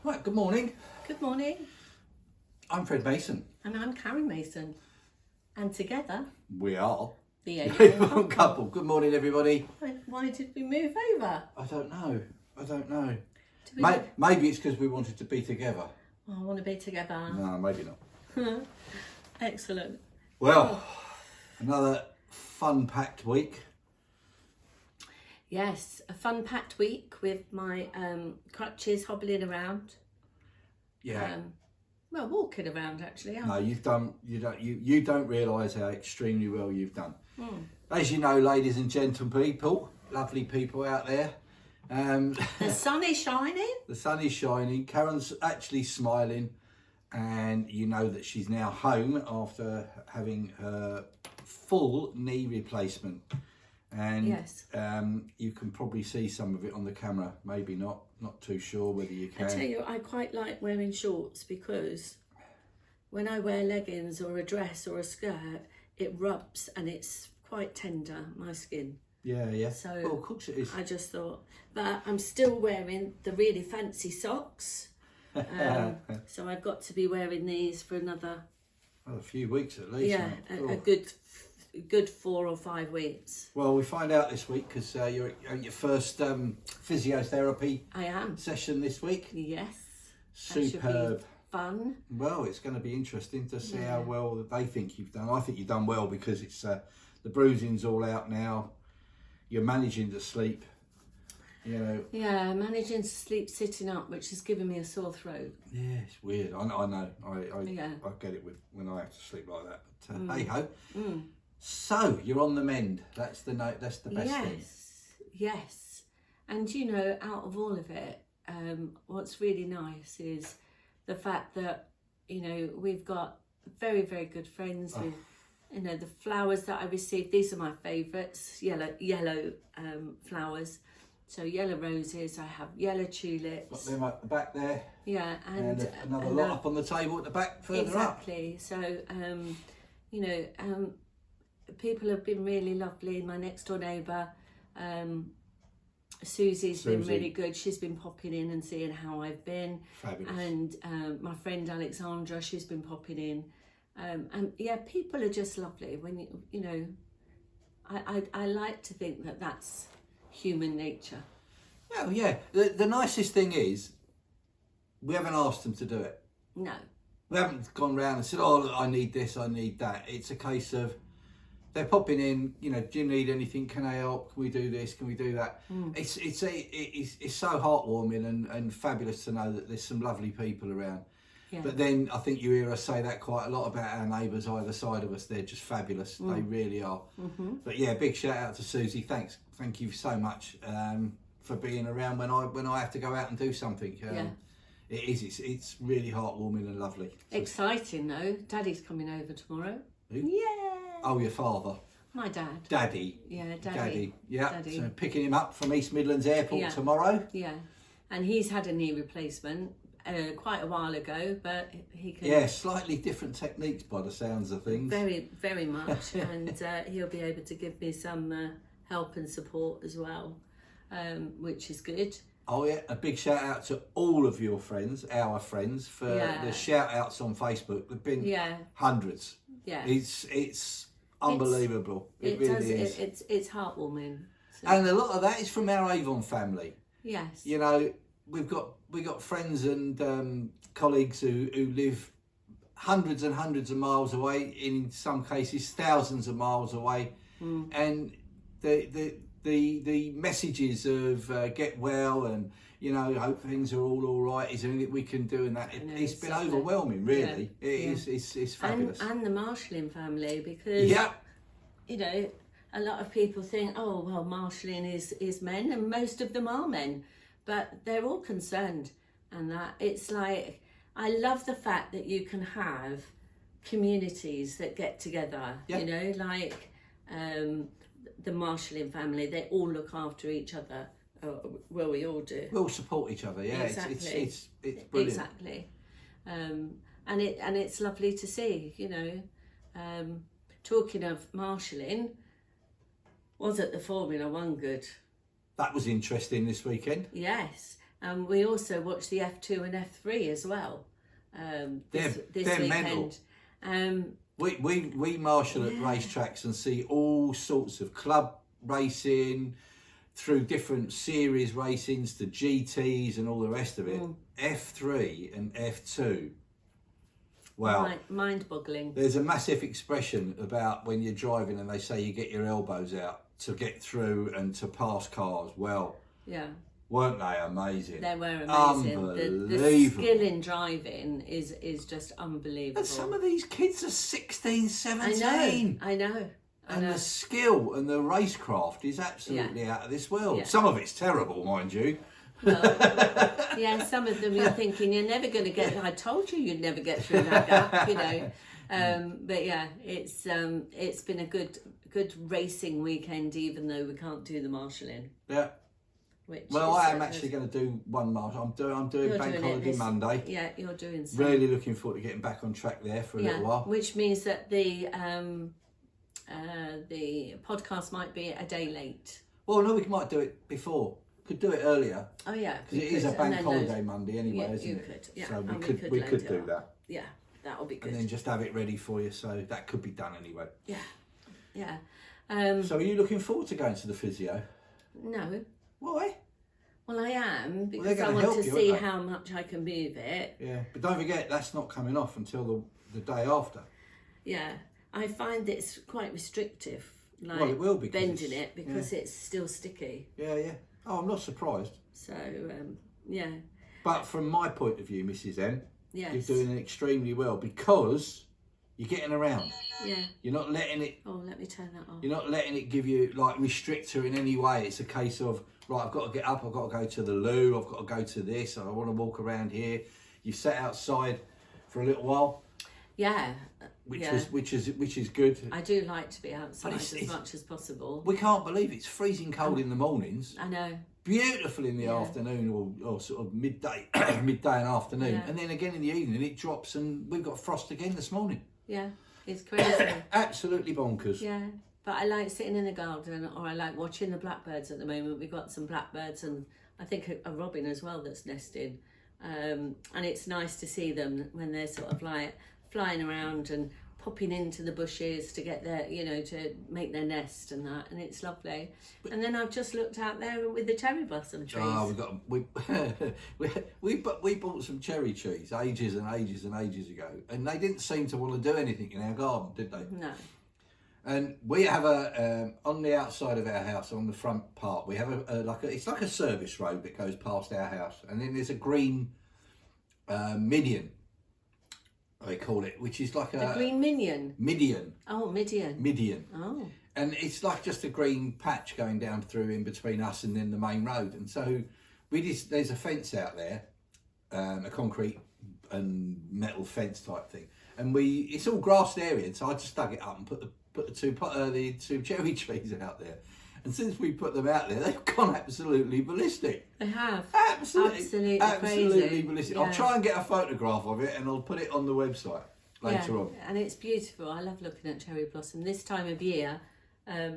Right, good morning. Good morning. I'm Fred Mason. And I'm Karen Mason. And together, We are the the Avon Avon couple. couple. Good morning, everybody. Why did we move over? I don't know. Do we Maybe it's because we wanted to be together. Oh, I want to be together. No, maybe not. Excellent. Well, another fun-packed week. Yes, a fun-packed week with my crutches hobbling around. Yeah. Well, walking around actually. No, you don't realise how extremely well you've done. Mm. As you know, ladies and gentlemen, people, lovely people out there. The sun is shining. The sun is shining. Karen's actually smiling, and you know that she's now home after having her full knee replacement. And Yes. You can probably see some of it on the camera. Maybe not too sure whether you can. I tell you, I quite like wearing shorts because when I wear leggings or a dress or a skirt, it rubs and it's quite tender, my skin. Yeah. So well, of course it is. I just thought, but I'm still wearing the really fancy socks. So I've got to be wearing these for another, Well, a few weeks at least. yeah, a good 4 or 5 weeks. Well, we find out this week because you're at your first physiotherapy I am. session this week. Yes. That should Superb. be fun. Well, it's going to be interesting to see how well they think you've done. I think you've done well because it's the bruising's all out now. You're managing to sleep, you know. Yeah, managing to sleep sitting up, which has given me a sore throat. Yeah, it's weird. I know. I Yeah. get it when I have to sleep like that. But hey ho. Mm. So you're on the mend. That's the note. That's the best thing. Yes. And you know, out of all of it, what's really nice is the fact that, you know, we've got very, very good friends with, you know, the flowers that I received. These are my favourites, yellow flowers. So yellow roses, I have yellow tulips. Got them up the back there. Yeah, and another lot up on the table at the back further exactly. up. So, you know, people have been really lovely. My next door neighbour, Susie's been really good. She's been popping in and seeing how I've been. Fabulous. And my friend Alexandra, she's been popping in. And yeah, people are just lovely. When you know, I like to think that that's human nature. Well, yeah. The nicest thing is, we haven't asked them to do it. No. We haven't gone round and said, "Oh, look, I need this, I need that." It's a case of they're popping in. You know, do you need anything? Can I help? Can we do this? Can we do that? It's so heartwarming and fabulous to know that there's some lovely people around. Yeah. But then I think you hear us say that quite a lot about our neighbours either side of us. They're just fabulous. They really are. Mm-hmm. But yeah, big shout out to Susie. Thank you so much for being around when I have to go out and do something. It's really heartwarming and lovely. So, exciting though. Daddy's coming over tomorrow. who? Yeah. Oh, your father. My dad. Daddy. Yeah, Daddy. Yeah. Daddy. So picking him up from East Midlands Airport tomorrow. Yeah. And he's had a knee replacement quite a while ago, but he can... Yeah, slightly different techniques by the sounds of things. Very, very much. And he'll be able to give me some help and support as well, which is good. Oh yeah, a big shout out to all of your friends, our friends, for the shout outs on Facebook. There've been hundreds. Yeah. It's unbelievable. It really is. It's heartwarming. So. And a lot of that is from our Avon family. Yes. You know, we got friends and colleagues who live hundreds and hundreds of miles away, in some cases thousands of miles away, and the messages of get well and, you know, hope things are all right. Is there anything we can do? And that it's been overwhelming, really. It's fabulous. And the marshalling family, because you know, a lot of people think, oh well, marshalling is men, and most of them are men, but they're all concerned. And that it's like, I love the fact that you can have communities that get together. You know, like the marshalling family, they all look after each other. Well, we all do. We all support each other. Yeah, exactly. It's brilliant. Exactly. And it's lovely to see. You know, talking of marshalling, was at the Formula One good? That was interesting this weekend. Yes, And we also watched the F2 and F3 as well. This weekend. We marshal at racetracks and see all sorts of club racing, through different series racings to GTs and all the rest of it. F3 and F2. Well, mind-boggling. There's a massive expression about when you're driving and they say you get your elbows out to get through and to pass cars. Well, yeah. Weren't they amazing? They were amazing. Unbelievable. The skill in driving is just unbelievable. And some of these kids are 16, 17. I know. The skill and the racecraft is absolutely out of this world. Yeah. Some of it's terrible, mind you. Well, yeah, some of them you're thinking you're never going to get. I told you you'd never get through that gap, you know. But yeah, it's been a good racing weekend, even though we can't do the marshalling. Yeah. I am actually going to do one marshal. I'm doing Bank Holiday Monday. Yeah, you're doing so. Really looking forward to getting back on track there for a little while. Which means that the podcast might be a day late. Well, no, we might do it before. Could do it earlier. Oh yeah, because it is a Bank Holiday Monday anyway, isn't it? Could, yeah. So we could do that. Yeah, that will be good. And then just have it ready for you, so that could be done anyway. Yeah. So are you looking forward to going to the physio? No. Why? Well, I am, because I want to see how much I can move it. Yeah, but don't forget, that's not coming off until the day after. Yeah, I find it's quite restrictive. Like, well, it will be. Bending it, because it's still sticky. Yeah. Oh, I'm not surprised. So, yeah. But from my point of view, Mrs. M, yes, you're doing extremely well, because you're getting around. Yeah. You're not letting it... Oh, let me turn that off. You're not letting it give you, restrict her in any way. It's a case of, right, I've got to get up, I've got to go to the loo, I've got to go to this, I want to walk around here. You've sat outside for a little while. Yeah. Which is good. I do like to be outside as much as possible. We can't believe it's freezing cold in the mornings. I know. Beautiful in the afternoon or sort of midday and afternoon. Yeah. And then again in the evening it drops, and we've got frost again this morning. Yeah, it's crazy. Absolutely bonkers. Yeah, but I like sitting in the garden, or I like watching the blackbirds at the moment. We've got some blackbirds and I think a robin as well that's nesting. And it's nice to see them when they're sort of like flying around and popping into the bushes to get their, to make their nest and that, and it's lovely. And then I've just looked out there with the cherry blossom trees. Oh, we bought some cherry trees ages and ages and ages ago, and they didn't seem to want to do anything in our garden, did they? No. And we have on the outside of our house, on the front part, we have it's like a service road that goes past our house, and then there's a green median, they call it, which is like a green minion. Midian. Oh, Midian. Midian. Oh. And it's like just a green patch going down through in between us and then the main road. And so there's a fence out there, a concrete and metal fence type thing. And it's all grassed area, so I just dug it up and put the two cherry trees out there. And since we put them out there, they've gone absolutely ballistic. They have. Absolutely crazy. ballistic. Yeah. I'll try and get a photograph of it and I'll put it on the website later on. And it's beautiful. I love looking at cherry blossom this time of year,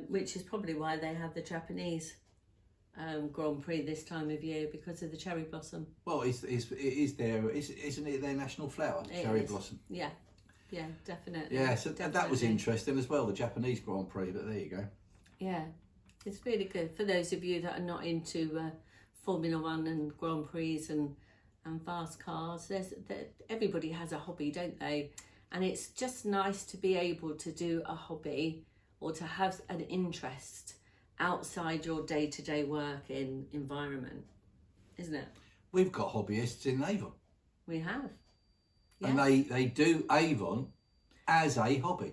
which is probably why they have the Japanese Grand Prix this time of year, because of the cherry blossom. Well, isn't it their national flower, cherry blossom? Yeah, definitely. Yeah, so that was interesting as well, the Japanese Grand Prix, but there you go. Yeah, it's really good for those of you that are not into Formula One and Grand Prix and fast cars. Everybody has a hobby, don't they? And it's just nice to be able to do a hobby or to have an interest outside your day-to-day work in environment, isn't it? We've got hobbyists in Avon. We have. Yeah. And they do Avon as a hobby.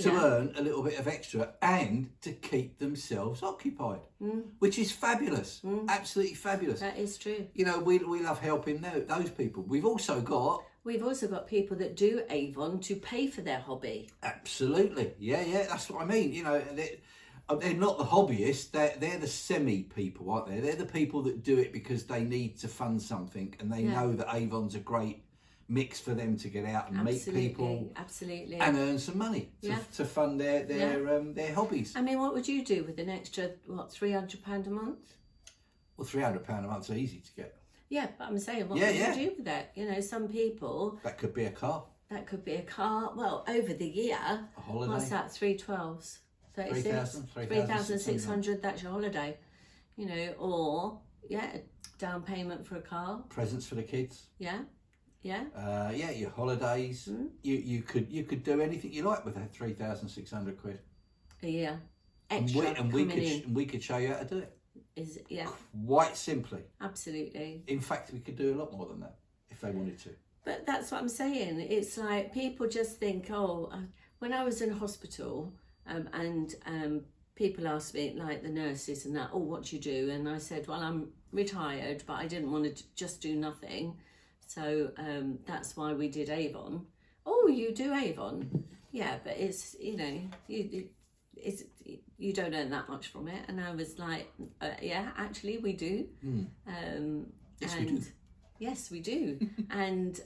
To earn a little bit of extra and to keep themselves occupied, which is fabulous, absolutely fabulous. That is true. We love helping those people. We've also got people that do Avon to pay for their hobby. Absolutely, yeah, that's what I mean. They're not the hobbyists, they're the semi people, aren't they? They're the people that do it because they need to fund something and they know that Avon's a great mix for them to get out and meet people, and earn some money to fund their hobbies. I mean, what would you do with an extra £300 a month? Well, £300 a month's easy to get. Yeah, but I'm saying, what can you do with that? You know, some people... That could be a car. That could be a car. Well, over the year... A holiday. What's that? 312s? 36? 3,600, that's your holiday. You know, or, down payment for a car. Presents for the kids. Yeah. Your holidays. You could do anything you like with that 3,600 quid. A year. Extra and we could show you how to do it. Quite simply. Absolutely. In fact, we could do a lot more than that if they wanted to. But that's what I'm saying. It's like people just think, when I was in hospital and people asked me, like the nurses and that, what do you do? And I said, well, I'm retired, but I didn't want to just do nothing. So that's why we did Avon. Oh, you do Avon? Yeah, but it's, you know, you don't earn that much from it. And I was like, actually we do. Yes, we do. Yes, we do. And,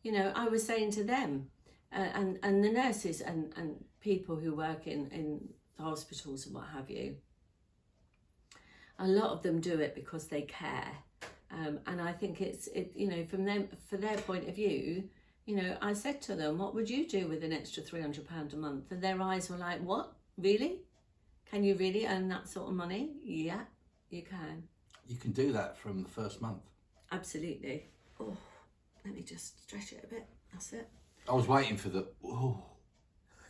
you know, I was saying to them and the nurses and people who work in the hospitals and what have you, a lot of them do it because they care. And I think it's you know, for their point of view, you know, I said to them, what would you do with an extra £300 a month? And their eyes were like, what? Really? Can you really earn that sort of money? Yeah, you can. You can do that from the first month. Absolutely. Oh, let me just stretch it a bit. That's it. I was waiting for the... Oh,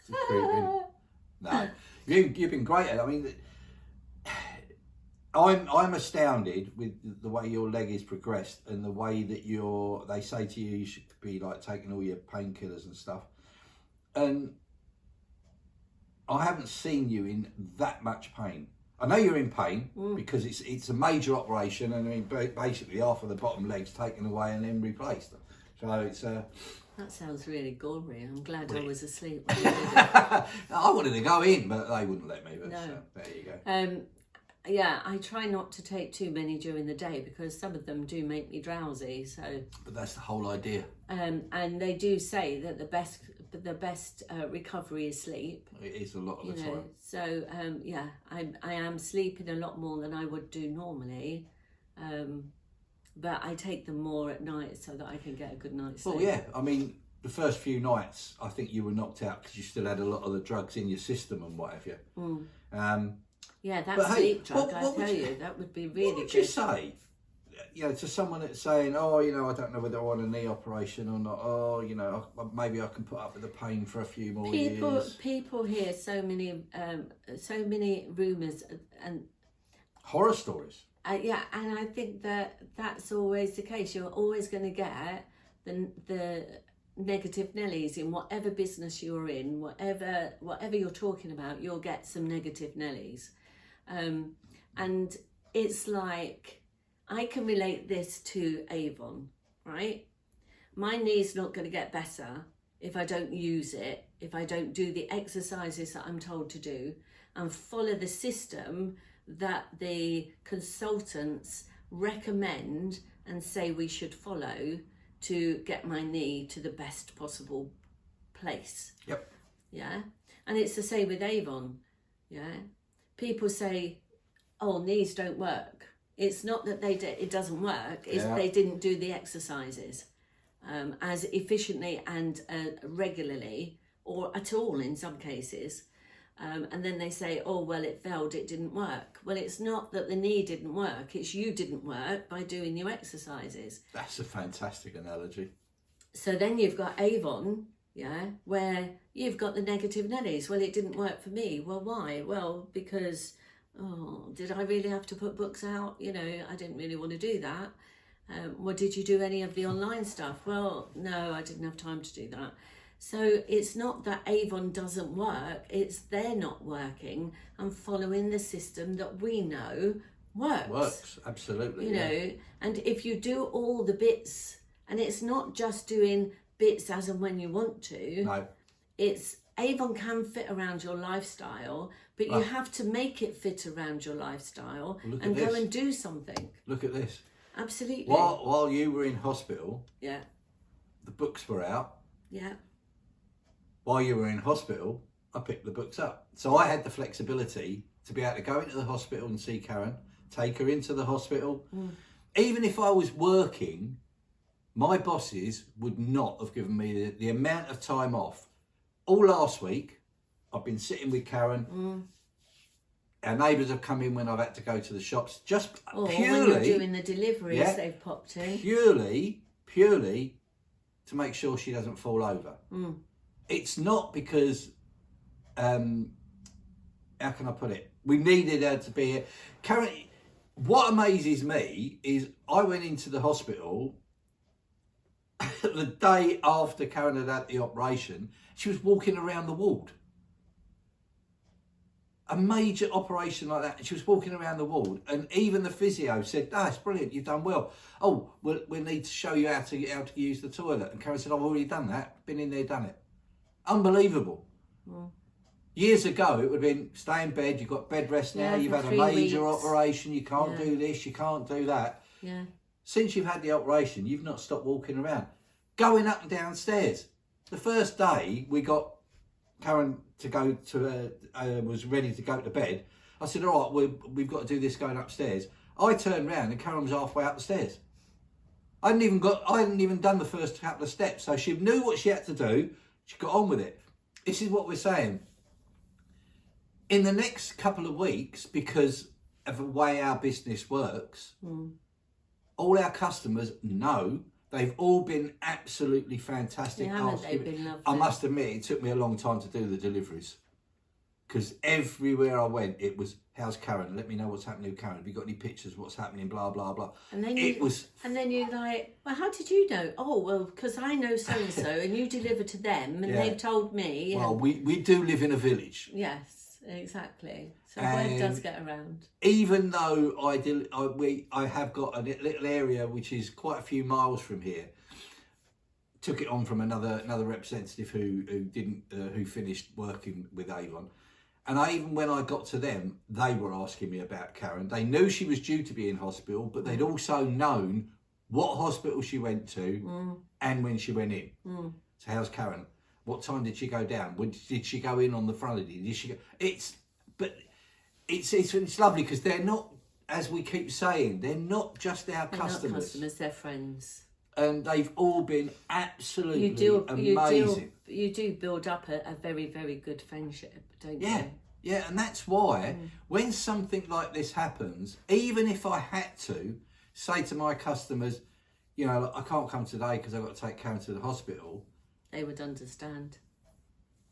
to creep in. No, you've been great at it. I mean, I'm astounded with the way your leg is progressed and the way that they say to you should be like taking all your painkillers and stuff. And I haven't seen you in that much pain. I know you're in pain because it's a major operation, and I mean basically half of the bottom leg's taken away and then replaced. So it's that sounds really gory. I'm glad I was asleep. I wanted to go in, but they wouldn't let me. But no. So, there you go. Yeah, I try not to take too many during the day because some of them do make me drowsy. So, but that's the whole idea. And they do say that the best recovery is sleep. It is a lot of the time. So I am sleeping a lot more than I would do normally, but I take them more at night so that I can get a good night's sleep. Well, yeah, I mean, the first few nights I think you were knocked out because you still had a lot of the drugs in your system and what have you. Yeah, that sleep drug, I tell you, that would be really good. What would you say, you know, to someone that's saying, oh, you know, I don't know whether I want a knee operation or not, oh, you know, maybe I can put up with the pain for a few more years. People hear so many rumours and... horror stories. Yeah, and I think that's always the case. You're always going to get the negative Nellies in whatever business you're in, whatever you're talking about, you'll get some negative Nellies. And it's like, I can relate this to Avon, right? My knee's not going to get better if I don't use it, if I don't do the exercises that I'm told to do and follow the system that the consultants recommend and say we should follow to get my knee to the best possible place. Yep. Yeah. And it's the same with Avon. Yeah. People say, oh, knees don't work. It's not that it doesn't work. It's they didn't do the exercises as efficiently and regularly or at all in some cases. And then they say, oh, well, it failed, it didn't work. Well, it's not that the knee didn't work, it's you didn't work by doing your exercises. That's a fantastic analogy. So then you've got Avon, where you've got the negative Nellies. Well, it didn't work for me. Well, why? Well, because, did I really have to put books out? You know, I didn't really want to do that. Well, did you do any of the online stuff? Well, no, I didn't have time to do that. So it's not that Avon doesn't work, it's they're not working and following the system that we know works. Works, absolutely. You know, and if you do all the bits, and it's not just doing bits as and when you want to. No. It's Avon can fit around your lifestyle, but you have to make it fit around your lifestyle and go and do something. Look at this. Absolutely. While you were in hospital, the books were out. Yeah. While you were in hospital, I picked the books up. So I had the flexibility to be able to go into the hospital and see Karen, take her into the hospital. Even if I was working, my bosses would not have given me the amount of time off. All last week, I've been sitting with Karen. Our neighbours have come in when I've had to go to the shops, just purely when you're doing the deliveries, they've popped in. Purely to make sure she doesn't fall over. It's not because, how can I put it? We needed her to be here. Karen, what amazes me is I went into the hospital the day after Karen had the operation. She was walking around the ward. A major operation like that, and she was walking around the ward, and even the physio said, "Ah, it's brilliant, you've done well. Oh, we need to show you how to use the toilet." And Karen said, "I've already done that. Been in there, done it." Unbelievable. Years ago, it would have been stay in bed. You've got bed rest now. You've had a major operation. You can't do this. You can't do that. Yeah. Since you've had the operation, you've not stopped walking around, going up and down stairs. The first day we got Karen to go to was ready to go to bed. I said, "All right, we've got to do this going upstairs." I turned round and Karen was halfway up the stairs. I hadn't even done the first couple of steps, so she knew what she had to do. She got on with it. This is what we're saying. In the next couple of weeks, because of the way our business works, all our customers know. They've all been absolutely fantastic. Haven't they been lovely? I must admit, it took me a long time to do the deliveries. Because everywhere I went, it was, "How's Karen? Let me know what's happening with Karen. Have you got any pictures? What's happening? Blah, blah, blah." And then you're like, "Well, how did you know?" "Oh, well, because I know so-and-so, and you deliver to them, and they've told me." Well, we do live in a village. Yes, exactly. So word does get around. Even though I have got a little area which is quite a few miles from here. Took it on from another representative who finished working with Avon, and even when I got to them, they were asking me about Karen. They knew she was due to be in hospital, but they'd also known what hospital she went to and when she went in. So how's Karen? What time did she go down? Did she go in on the front of it? Did she go? It's lovely because they're not, as we keep saying, they're not just our customers. They're not customers, they're friends. And they've all been absolutely amazing. You do build up a very, very good friendship, don't you? Yeah, and that's why when something like this happens, even if I had to say to my customers, you know, "I can't come today because I've got to take Karen to the hospital," they would understand.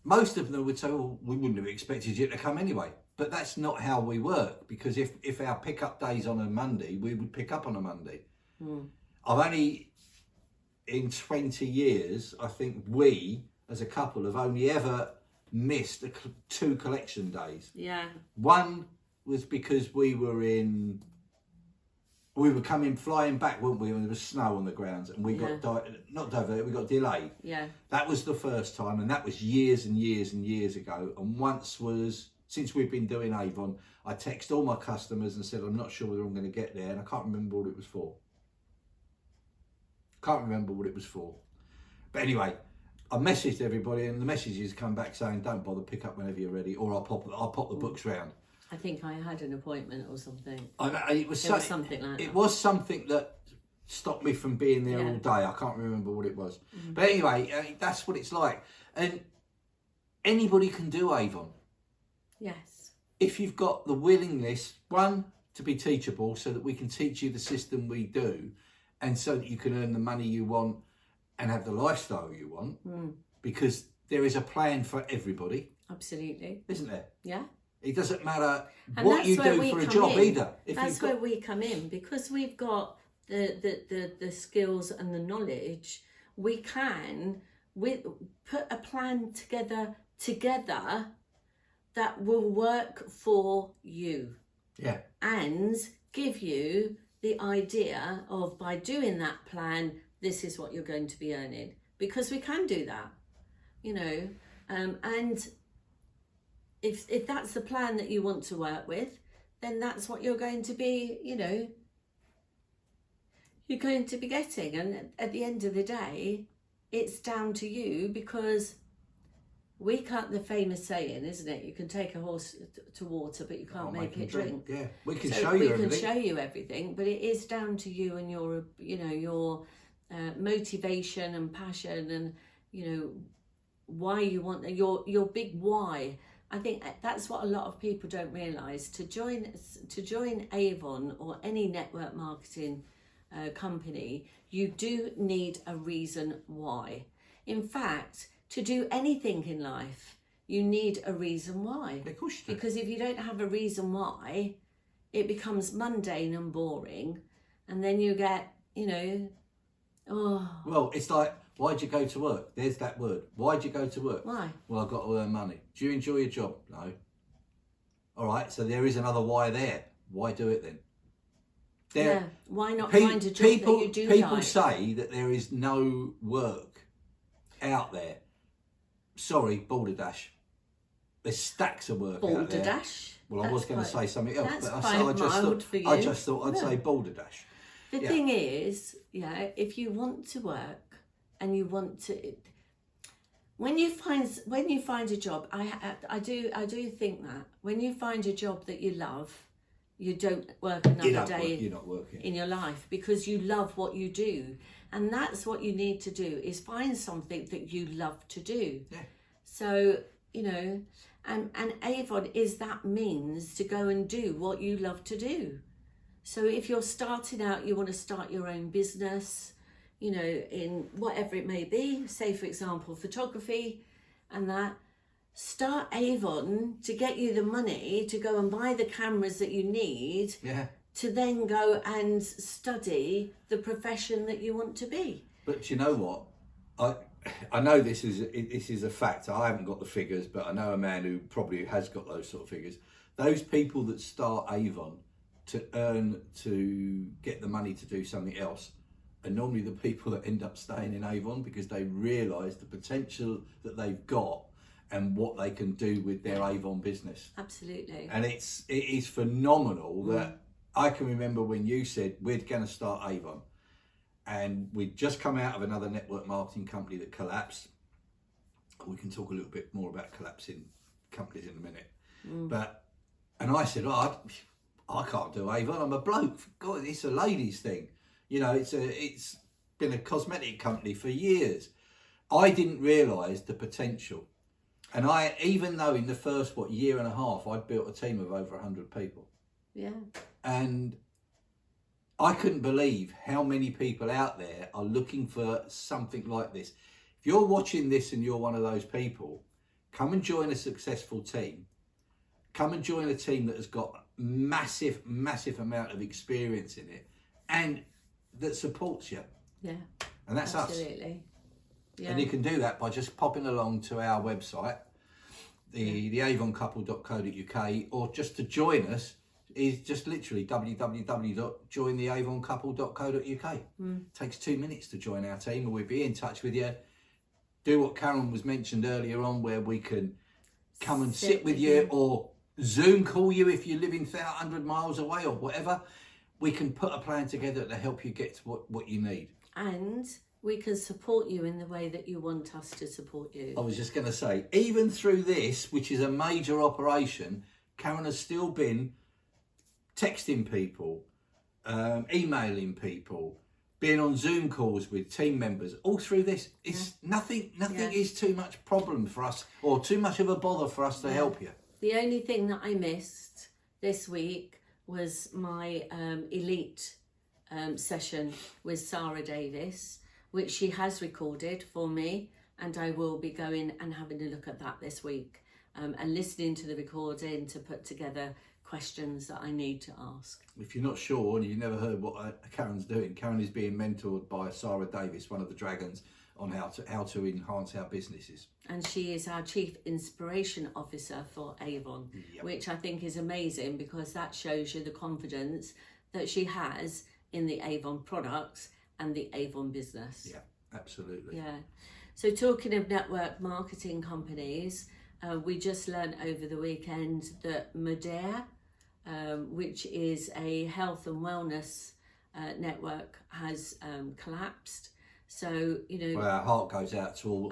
Most of them would say, "Well, we wouldn't have expected you to come anyway." But that's not how we work, because if our pickup day's on a Monday, we would pick up on a Monday. I've only, in 20 years, I think we, as a couple, have only ever missed 2 collection days. Yeah. One was because we were coming flying back, weren't we? And there was snow on the grounds, and we got not diverted, we got delayed. Yeah. That was the first time, and that was years and years and years ago. And once was, since we've been doing Avon, I text all my customers and said, "I'm not sure whether I'm going to get there," and I can't remember what it was for. But anyway, I messaged everybody, and the messages come back saying, "Don't bother, pick up whenever you're ready, or I'll pop the books round." I think I had an appointment or something. It was something like that. It was something that stopped me from being there all day. I can't remember what it was. But anyway, that's what it's like. And anybody can do Avon. Yes. If you've got the willingness, one, to be teachable so that we can teach you the system we do, and so that you can earn the money you want and have the lifestyle you want, because there is a plan for everybody. Absolutely. Isn't there? Yeah. It doesn't matter what you do for a job either. That's where we come in, because we've got the skills and the knowledge. We can put a plan together that will work for you. Yeah. And give you the idea of, by doing that plan, this is what you're going to be earning. Because we can do that, you know. And if that's the plan that you want to work with, then that's what you're going to be, you know, you're going to be getting. And at the end of the day, it's down to you, because we can't, the famous saying, isn't it? You can take a horse to water, but you can't make it drink. Yeah, we can So show you we everything. can show you everything, but it is down to you and your, your motivation and passion, and why you want your big why. I think that's what a lot of people don't realise. To join Avon or any network marketing company, you do need a reason why. In fact, to do anything in life, you need a reason why. Of course you do. Because if you don't have a reason why, it becomes mundane and boring, and then you get, Well, it's like, why'd you go to work? There's that word. Why'd you go to work? Why? Well, I've got to earn money. Do you enjoy your job? No. All right, so there is another why there. Why do it then? Why not find a job that you do People like? say that there is no work out there. Sorry, balderdash. There's stacks of work out there. Balderdash? Well, I was going to say something else, that's but quite I just thought I'd say balderdash. The thing is, if you want to work and you want to, when you find a job, I do think that when you find a job that you love, you don't work another day You're not working in your life, because you love what you do, and that's what you need to do, is find something that you love to do. Yeah. So and Avon is that means to go and do what you love to do. So if you're starting out, you want to start your own business, in whatever it may be, say for example photography, and that, start Avon to get you the money to go and buy the cameras that you need, to then go and study the profession that you want to be. But you know what? I know this is a fact. I haven't got the figures, but I know a man who probably has got those sort of figures. Those people that start Avon to get the money to do something else are normally the people that end up staying in Avon, because they realise the potential that they've got and what they can do with their Avon business. Absolutely. And it is phenomenal that I can remember when you said we're going to start Avon, and we'd just come out of another network marketing company that collapsed. We can talk a little bit more about collapsing companies in a minute. And I said, I can't do Avon. I'm a bloke. God, it's a ladies thing. It's been a cosmetic company for years. I didn't realise the potential. And even though in the first, year and a half, I'd built a team of over 100 people. Yeah. And I couldn't believe how many people out there are looking for something like this. If you're watching this and you're one of those people, come and join a successful team. Come and join a team that has got massive amount of experience in it and that supports you. Yeah. And that's absolutely. Yeah. And you can do that by just popping along to our website, the avoncouple.co.uk, or just to join us is just literally www.jointheavoncouple.co.uk. Takes 2 minutes to join our team, and we'll be in touch with you. Do what Karen was mentioned earlier on, where we can come and sit with you, or Zoom call you if you're living 100 miles away or whatever. We can put a plan together to help you get to what you need. And we can support you in the way that you want us to support you. I was just going to say, even through this, which is a major operation, Karen has still been texting people, emailing people, being on Zoom calls with team members, all through this. It's nothing is too much problem for us, or too much of a bother for us to help you. The only thing that I missed this week was my elite session with Sarah Davis, which she has recorded for me, and I will be going and having a look at that this week, and listening to the recording to put together questions that I need to ask. If you're not sure and you've never heard what Karen's doing, Karen is being mentored by Sarah Davis, one of the dragons, on how to enhance our businesses. And she is our Chief Inspiration Officer for Avon, which I think is amazing, because that shows you the confidence that she has in the Avon products and the Avon business. Yeah, absolutely. Yeah. So talking of network marketing companies, we just learned over the weekend that Modere, which is a health and wellness network, has collapsed. So, you know, well, our heart goes out to all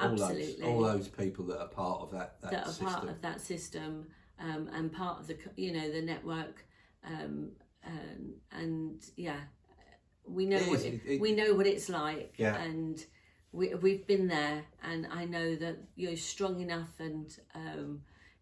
those people that are part of that system. Part of that system, and part of the, you know, the network, and yeah, we know we know what it's like, and we've been there, and I know that you're strong enough, and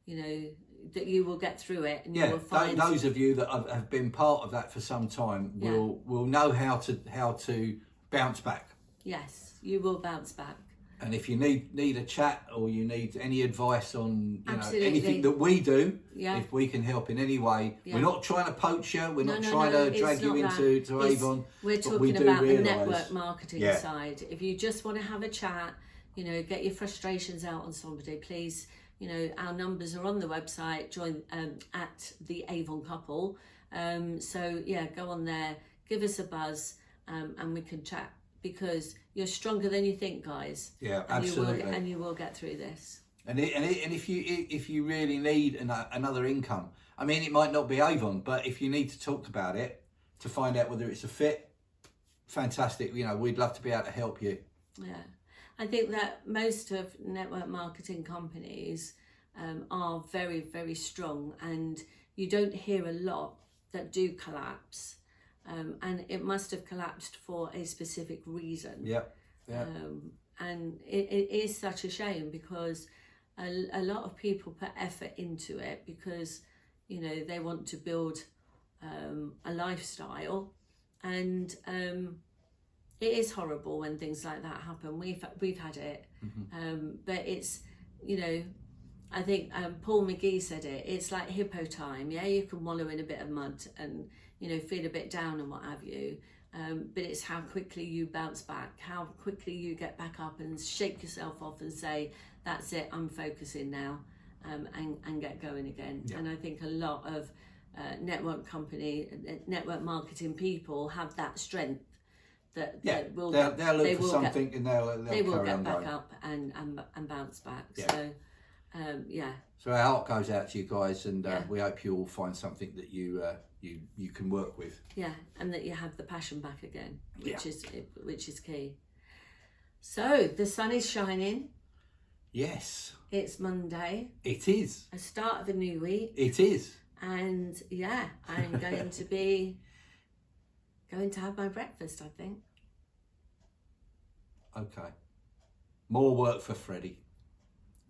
you know, that you will get through it, and you will find those of you that have been part of that for some time will know how to bounce back. Yes, you will bounce back. And if you need a chat, or you need any advice on anything that we do, if we can help in any way, we're not trying to poach you. We're not trying to drag you into Avon. We're talking about the network marketing side. If you just want to have a chat, you know, get your frustrations out on somebody, please. You know, our numbers are on the website. Join at the Avon Couple. So yeah, go on there, give us a buzz, and we can chat, because you're stronger than you think, guys. Yeah, absolutely. And you will get through this. And if you really need another income, I mean, it might not be Avon, but if you need to talk about it to find out whether it's a fit, fantastic. You know, we'd love to be able to help you. Yeah. I think that most of network marketing companies are very, very strong, and you don't hear a lot that do collapse. And it must have collapsed for a specific reason. Yeah. And it is such a shame, because a lot of people put effort into it, because, you know, they want to build a lifestyle, and it is horrible when things like that happen. We've had it, but it's, you know, I think Paul McGee said it. It's like hippo time. Yeah, you can wallow in a bit of mud and, you know, feel a bit down and what have you. But it's how quickly you bounce back, how quickly you get back up and shake yourself off and say, "That's it. I'm focusing now," and get going again. Yeah. And I think a lot of network marketing people have that strength. They'll look for something, and they will get back up and bounce back. Yeah. So So our heart goes out to you guys, and we hope you all find something that you can work with. Yeah, and that you have the passion back again, which is key. So the sun is shining. Yes. It's Monday. It is. A start of a new week. It is. And I'm going to have my breakfast, I think. Okay. More work for Freddie.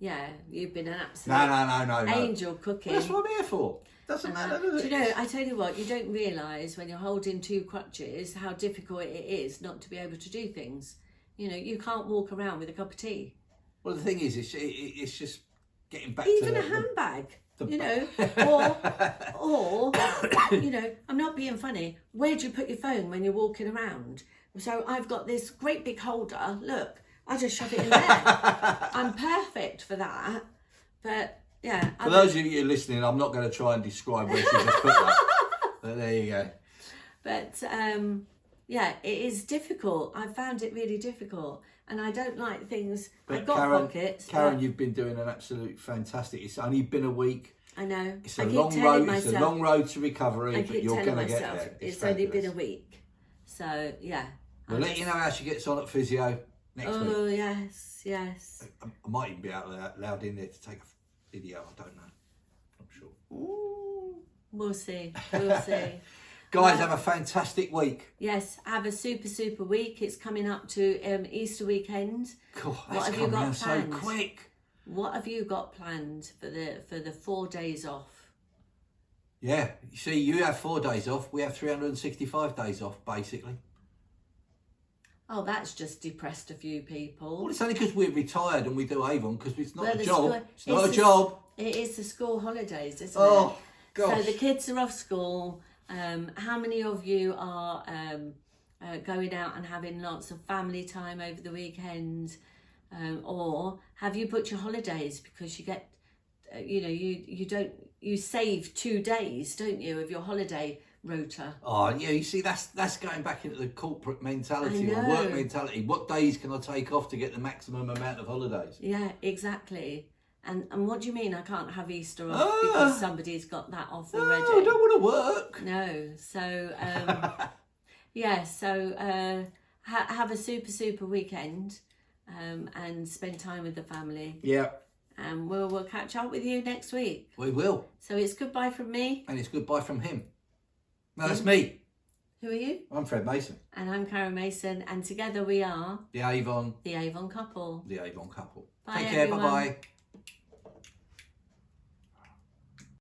Yeah, you've been an absolute no. angel cooking. That's what I'm here for. Doesn't matter, does it? Do you know, I tell you what, you don't realise when you're holding two crutches how difficult it is not to be able to do things. You know, you can't walk around with a cup of tea. Well, the thing is, it's just getting back even to a handbag. You know, or you know, I'm not being funny. Where do you put your phone when you're walking around? So I've got this great big holder. Look, I just shove it in there. I'm perfect for that. But yeah. For those of you listening, I'm not going to try and describe where she just put that. But there you go. But yeah, it is difficult. I found it really difficult. And I don't like things. But I've got pockets. Karen, you've been doing an absolute fantastic. It's only been a week. I know. It's a long road. It's a long road to recovery, but you're going to get there. It's only been a week, so yeah. We'll let you know how she gets on at Physio next week. Oh yes. I might even be allowed in there to take a video. I don't know. Not sure. Ooh, we'll see. Guys, have a fantastic week. Yes, have a super week. It's coming up to Easter weekend. God, that's coming around so quick. What have you got planned for the 4 days off? Yeah, you see, you have 4 days off. We have 365 days off, basically. Oh, that's just depressed a few people. Well, it's only because we're retired and we do Avon, because it's not a job. It's not a job. It is the school holidays, isn't it? Oh, gosh. So the kids are off school. How many of you are going out and having lots of family time over the weekend? Or have you booked your holidays, because you get, you save 2 days, don't you, of your holiday rota? Oh, yeah, you see, that's going back into the corporate mentality or work mentality. What days can I take off to get the maximum amount of holidays? Yeah, exactly. And what do you mean I can't have Easter off because somebody's got that off already? I don't want to work. No. So, yeah, so have a super weekend, and spend time with the family. Yeah. And we'll catch up with you next week. We will. So it's goodbye from me. And it's goodbye from him. No, that's me. Who are you? I'm Fred Mason. And I'm Karen Mason. And together we are... The Avon. The Avon Couple. The Avon Couple. Bye, Take care. everyone. Bye-bye.